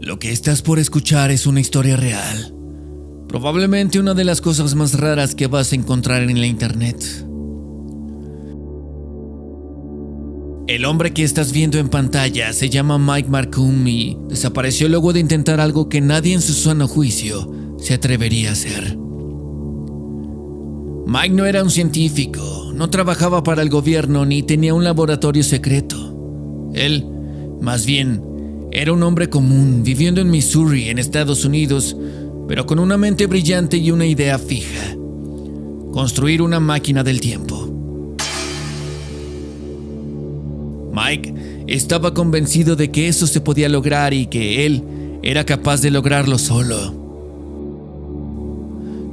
Lo que estás por escuchar es una historia real. Probablemente una de las cosas más raras que vas a encontrar en la internet. El hombre que estás viendo en pantalla se llama Mike Marcum y desapareció luego de intentar algo que nadie en su sano juicio se atrevería a hacer. Mike no era un científico, no trabajaba para el gobierno ni tenía un laboratorio secreto. Él, más bien, era un hombre común viviendo en Missouri, en Estados Unidos, pero con una mente brillante y una idea fija: construir una máquina del tiempo. Mike estaba convencido de que eso se podía lograr y que él era capaz de lograrlo solo.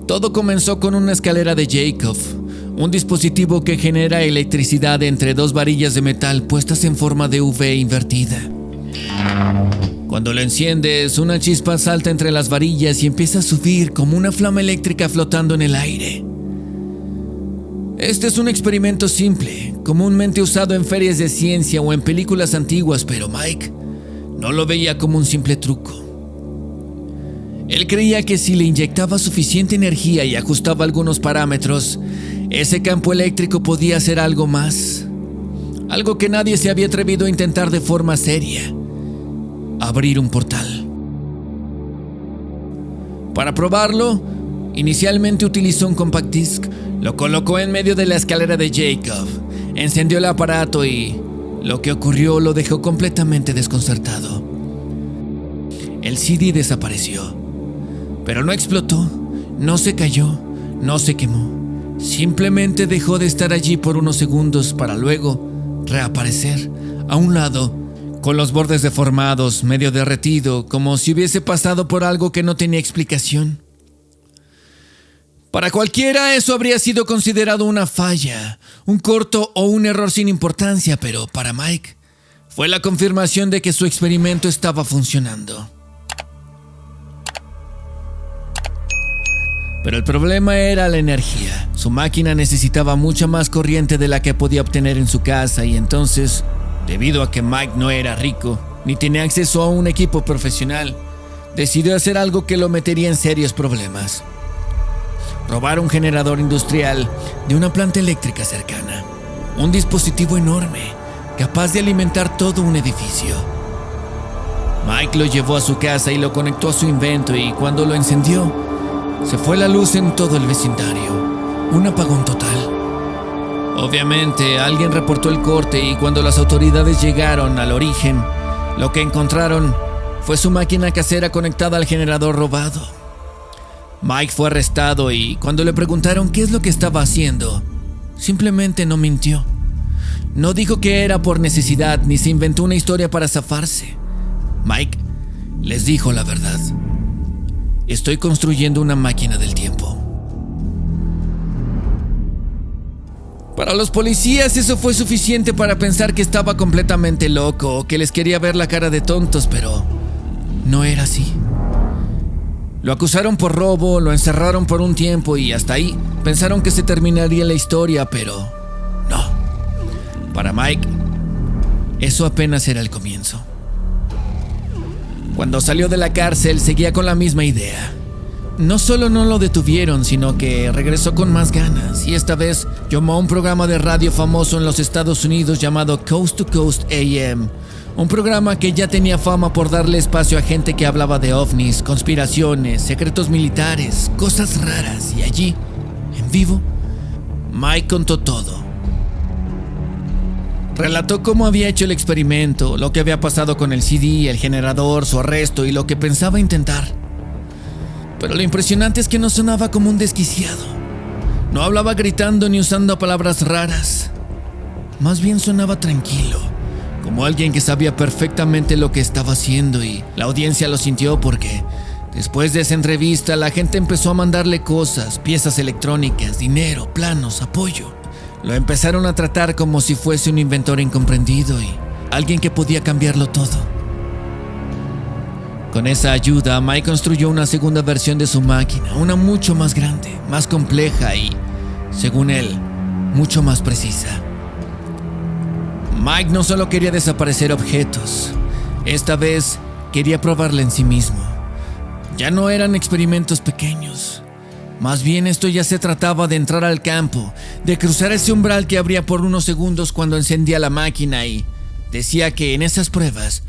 Todo comenzó con una escalera de Jacob, un dispositivo que genera electricidad entre dos varillas de metal puestas en forma de V invertida. Cuando lo enciendes, una chispa salta entre las varillas y empieza a subir como una flama eléctrica flotando en el aire. Este es un experimento simple, comúnmente usado en ferias de ciencia o en películas antiguas, pero Mike no lo veía como un simple truco. Él creía que si le inyectaba suficiente energía y ajustaba algunos parámetros, ese campo eléctrico podía hacer algo más. Algo que nadie se había atrevido a intentar de forma seria: abrir un portal. Para probarlo, inicialmente utilizó un compact disc, lo colocó en medio de la escalera de Jacob, encendió el aparato y lo que ocurrió lo dejó completamente desconcertado. El CD desapareció, pero no explotó, no se cayó, no se quemó. Simplemente dejó de estar allí por unos segundos para luego reaparecer a un lado, con los bordes deformados, medio derretido, como si hubiese pasado por algo que no tenía explicación. Para cualquiera eso habría sido considerado una falla, un corto o un error sin importancia, pero para Mike fue la confirmación de que su experimento estaba funcionando. Pero el problema era la energía. Su máquina necesitaba mucha más corriente de la que podía obtener en su casa y entonces, debido a que Mike no era rico ni tenía acceso a un equipo profesional, decidió hacer algo que lo metería en serios problemas: robar un generador industrial de una planta eléctrica cercana. Un dispositivo enorme, capaz de alimentar todo un edificio. Mike lo llevó a su casa y lo conectó a su invento, y cuando lo encendió, se fue la luz en todo el vecindario. Un apagón total. Obviamente, alguien reportó el corte y cuando las autoridades llegaron al origen, lo que encontraron fue su máquina casera conectada al generador robado. Mike fue arrestado y cuando le preguntaron qué es lo que estaba haciendo, simplemente no mintió. No dijo que era por necesidad ni se inventó una historia para zafarse. Mike les dijo la verdad: estoy construyendo una máquina del tiempo. Para los policías eso fue suficiente para pensar que estaba completamente loco o que les quería ver la cara de tontos, pero no era así. Lo acusaron por robo, lo encerraron por un tiempo y hasta ahí pensaron que se terminaría la historia, pero no. Para Mike, eso apenas era el comienzo. Cuando salió de la cárcel, seguía con la misma idea. No solo no lo detuvieron, sino que regresó con más ganas y esta vez llamó un programa de radio famoso en los Estados Unidos llamado Coast to Coast AM. Un programa que ya tenía fama por darle espacio a gente que hablaba de ovnis, conspiraciones, secretos militares, cosas raras. Y allí, en vivo, Mike contó todo. Relató cómo había hecho el experimento, lo que había pasado con el CD, el generador, su arresto y lo que pensaba intentar. Pero lo impresionante es que no sonaba como un desquiciado. No hablaba gritando ni usando palabras raras. Más bien sonaba tranquilo, como alguien que sabía perfectamente lo que estaba haciendo, y la audiencia lo sintió porque después de esa entrevista la gente empezó a mandarle cosas, piezas electrónicas, dinero, planos, apoyo. Lo empezaron a tratar como si fuese un inventor incomprendido y alguien que podía cambiarlo todo. Con esa ayuda, Mike construyó una segunda versión de su máquina, una mucho más grande, más compleja y, según él, mucho más precisa. Mike no solo quería desaparecer objetos, esta vez quería probarla en sí mismo. Ya no eran experimentos pequeños. Más bien esto ya se trataba de entrar al campo, de cruzar ese umbral que abría por unos segundos cuando encendía la máquina, y decía que en esas pruebas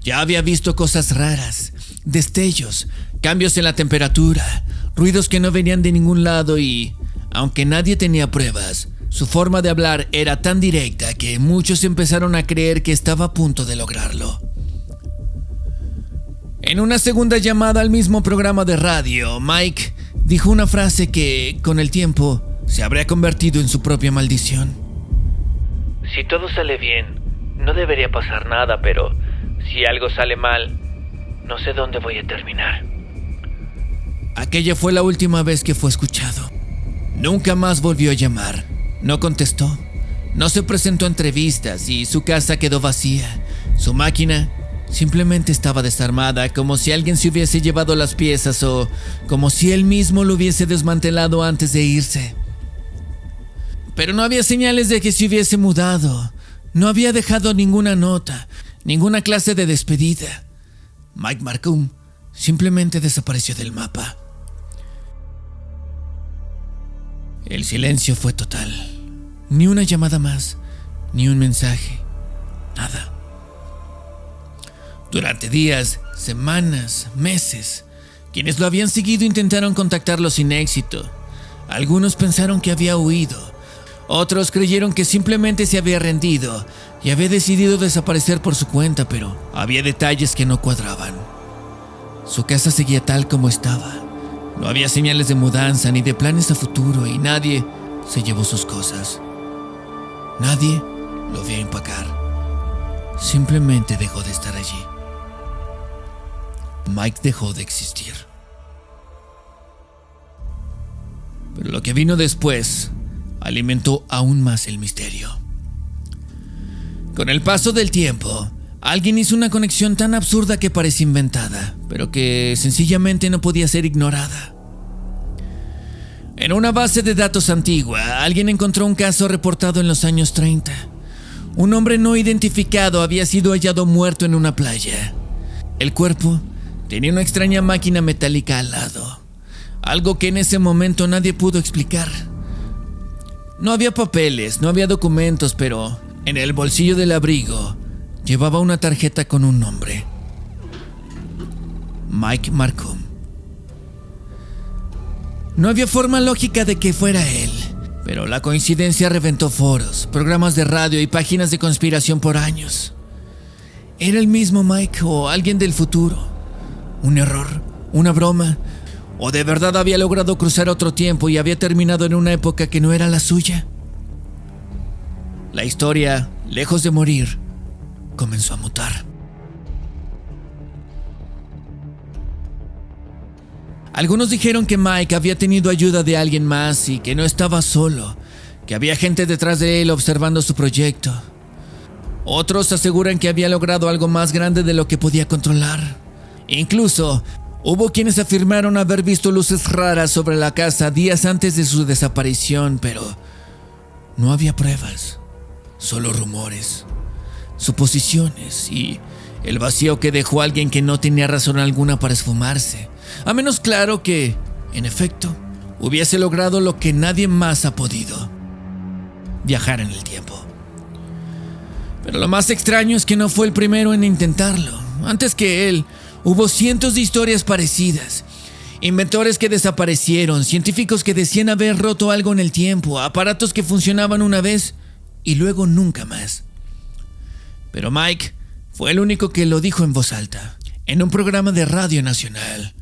ya había visto cosas raras, destellos, cambios en la temperatura, ruidos que no venían de ningún lado y, aunque nadie tenía pruebas, su forma de hablar era tan directa que muchos empezaron a creer que estaba a punto de lograrlo. En una segunda llamada al mismo programa de radio, Mike dijo una frase que, con el tiempo, se habría convertido en su propia maldición. Si todo sale bien, no debería pasar nada, pero si algo sale mal, no sé dónde voy a terminar. Aquella fue la última vez que fue escuchado. Nunca más volvió a llamar. No contestó. No se presentó a entrevistas y su casa quedó vacía. Su máquina simplemente estaba desarmada, como si alguien se hubiese llevado las piezas o como si él mismo lo hubiese desmantelado antes de irse. Pero no había señales de que se hubiese mudado. No había dejado ninguna nota, ninguna clase de despedida. Mike Marcum simplemente desapareció del mapa. El silencio fue total. Ni una llamada más, ni un mensaje, nada. Durante días, semanas, meses, quienes lo habían seguido intentaron contactarlo sin éxito. Algunos pensaron que había huido. Otros creyeron que simplemente se había rendido y había decidido desaparecer por su cuenta, pero había detalles que no cuadraban. Su casa seguía tal como estaba. No había señales de mudanza ni de planes a futuro y nadie se llevó sus cosas. Nadie lo vio empacar. Simplemente dejó de estar allí. Mike dejó de existir. Pero lo que vino después alimentó aún más el misterio. Con el paso del tiempo, alguien hizo una conexión tan absurda que parecía inventada, pero que sencillamente no podía ser ignorada. En una base de datos antigua, alguien encontró un caso reportado en los años 30. Un hombre no identificado había sido hallado muerto en una playa. El cuerpo tenía una extraña máquina metálica al lado, algo que en ese momento nadie pudo explicar. No había papeles, no había documentos, pero en el bolsillo del abrigo llevaba una tarjeta con un nombre: Mike Marcum. No había forma lógica de que fuera él, pero la coincidencia reventó foros, programas de radio y páginas de conspiración por años. ¿Era el mismo Mike o alguien del futuro? ¿Un error? ¿Una broma? ¿O de verdad había logrado cruzar otro tiempo y había terminado en una época que no era la suya? La historia, lejos de morir, comenzó a mutar. Algunos dijeron que Mike había tenido ayuda de alguien más y que no estaba solo, que había gente detrás de él observando su proyecto. Otros aseguran que había logrado algo más grande de lo que podía controlar. Incluso hubo quienes afirmaron haber visto luces raras sobre la casa días antes de su desaparición, pero no había pruebas, solo rumores, suposiciones y el vacío que dejó alguien que no tenía razón alguna para esfumarse, a menos claro que, en efecto, hubiese logrado lo que nadie más ha podido: viajar en el tiempo. Pero lo más extraño es que no fue el primero en intentarlo. Antes que él, hubo cientos de historias parecidas. Inventores que desaparecieron, científicos que decían haber roto algo en el tiempo, aparatos que funcionaban una vez y luego nunca más. Pero Mike fue el único que lo dijo en voz alta, en un programa de Radio Nacional,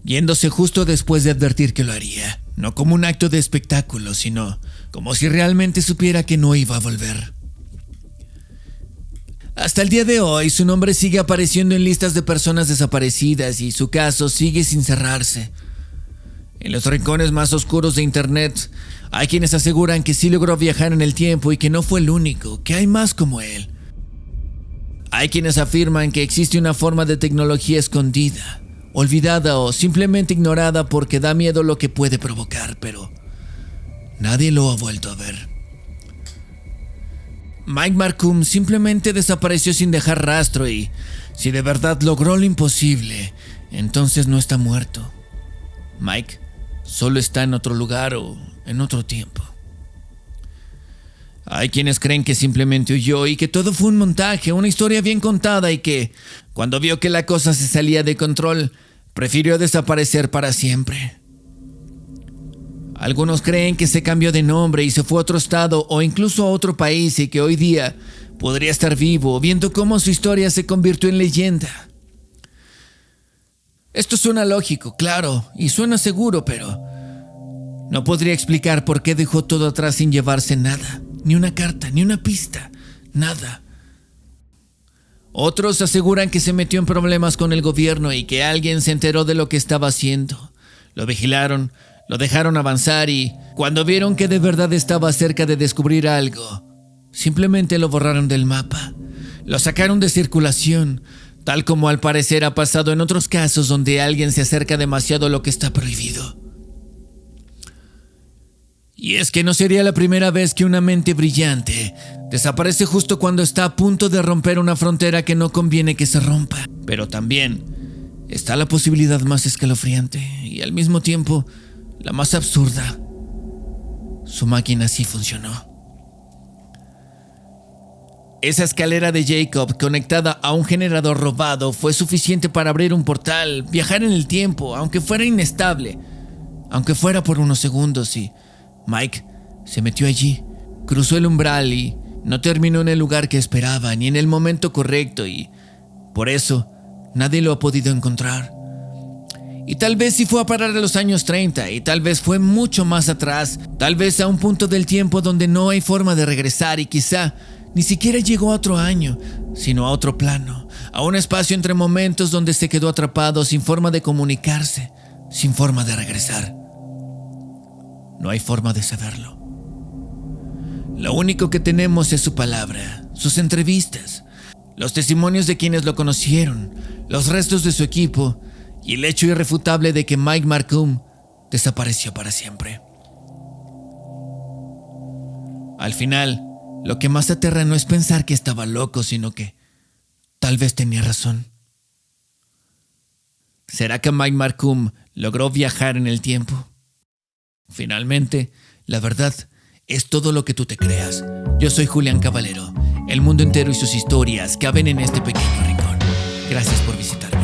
yéndose justo después de advertir que lo haría, no como un acto de espectáculo, sino como si realmente supiera que no iba a volver. Hasta el día de hoy, su nombre sigue apareciendo en listas de personas desaparecidas y su caso sigue sin cerrarse. En los rincones más oscuros de internet, hay quienes aseguran que sí logró viajar en el tiempo y que no fue el único, que hay más como él. Hay quienes afirman que existe una forma de tecnología escondida, olvidada o simplemente ignorada porque da miedo lo que puede provocar, pero nadie lo ha vuelto a ver. Mike Marcum simplemente desapareció sin dejar rastro y Si de verdad logró lo imposible, entonces no está muerto. Mike solo está en otro lugar o en otro tiempo. Hay quienes creen que simplemente huyó y que todo fue un montaje, una historia bien contada y que, cuando vio que la cosa se salía de control, prefirió desaparecer para siempre. Algunos creen que se cambió de nombre y se fue a otro estado o incluso a otro país y que hoy día podría estar vivo, viendo cómo su historia se convirtió en leyenda. Esto suena lógico, claro, y suena seguro, pero no podría explicar por qué dejó todo atrás sin llevarse nada, ni una carta, ni una pista, nada. Otros aseguran que se metió en problemas con el gobierno y que alguien se enteró de lo que estaba haciendo. Lo vigilaron, lo dejaron avanzar y, cuando vieron que de verdad estaba cerca de descubrir algo, simplemente lo borraron del mapa. Lo sacaron de circulación, tal como al parecer ha pasado en otros casos donde alguien se acerca demasiado a lo que está prohibido. Y es que no sería la primera vez que una mente brillante desaparece justo cuando está a punto de romper una frontera que no conviene que se rompa. Pero también está la posibilidad más escalofriante y al mismo tiempo la más absurda. Su máquina sí funcionó. Esa escalera de Jacob conectada a un generador robado fue suficiente para abrir un portal, viajar en el tiempo, aunque fuera inestable, aunque fuera por unos segundos, y Mike se metió allí, cruzó el umbral y no terminó en el lugar que esperaba ni en el momento correcto, y por eso nadie lo ha podido encontrar. Y tal vez sí fue a parar a los años 30 y tal vez fue mucho más atrás, tal vez a un punto del tiempo donde no hay forma de regresar y quizá ni siquiera llegó a otro año, sino a otro plano, a un espacio entre momentos donde se quedó atrapado sin forma de comunicarse, sin forma de regresar. No hay forma de saberlo. Lo único que tenemos es su palabra, sus entrevistas, los testimonios de quienes lo conocieron, los restos de su equipo y el hecho irrefutable de que Mike Marcum desapareció para siempre. Al final, lo que más aterra no es pensar que estaba loco, sino que tal vez tenía razón. ¿Será que Mike Marcum logró viajar en el tiempo? Finalmente, la verdad es todo lo que tú te creas. Yo soy Julián Caballero. El mundo entero y sus historias caben en este pequeño rincón. Gracias por visitarme.